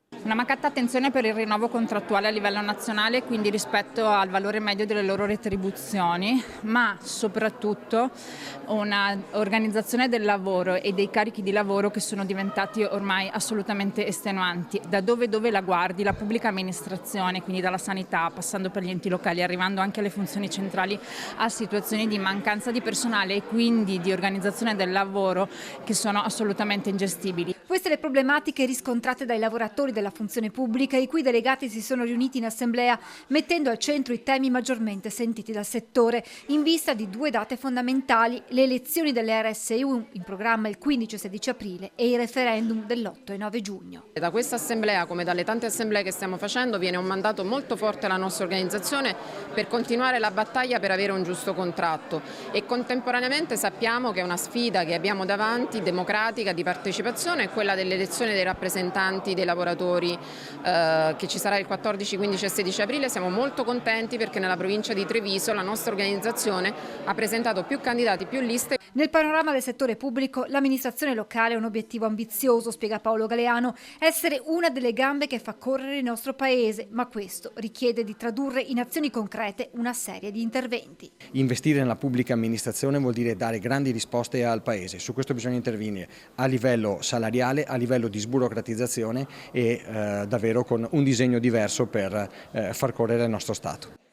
Una mancata attenzione per il rinnovo contrattuale a livello nazionale, quindi rispetto al valore medio delle loro retribuzioni, ma soprattutto una organizzazione del lavoro e dei carichi di lavoro che sono diventati ormai assolutamente estenuanti. Da dove la guardi, la pubblica amministrazione, quindi dalla sanità, passando per gli enti locali, arrivando anche alle funzioni centrali, a situazioni di mancanza di personale e quindi di organizzazione del lavoro che sono assolutamente ingestibili. Queste le problematiche riscontrate dai lavoratori della funzione pubblica, i cui delegati si sono riuniti in assemblea mettendo al centro i temi maggiormente sentiti dal settore, in vista di due date fondamentali: le elezioni delle RSU in programma il 15 e 16 aprile e il referendum dell'8 e 9 giugno. Da questa assemblea, come dalle tante assemblee che stiamo facendo, viene un mandato molto forte alla nostra organizzazione per continuare la battaglia per avere un giusto contratto, e contemporaneamente sappiamo che è una sfida che abbiamo davanti, democratica, di partecipazione, è quella dell'elezione dei rappresentanti dei lavoratori che ci sarà il 14, 15 e 16 aprile. Siamo molto contenti perché nella provincia di Treviso la nostra organizzazione ha presentato più candidati, più liste. Nel panorama del settore pubblico, l'amministrazione locale ha un obiettivo ambizioso, spiega Paolo Galeano: essere una delle gambe che fa correre il nostro paese, ma questo richiede di tradurre in azioni concrete una serie di interventi. Investire nella pubblica amministrazione vuol dire dare grandi risposte al Paese. Su questo bisogna intervenire a livello salariale, a livello di sburocratizzazione e davvero con un disegno diverso per far correre il nostro Stato.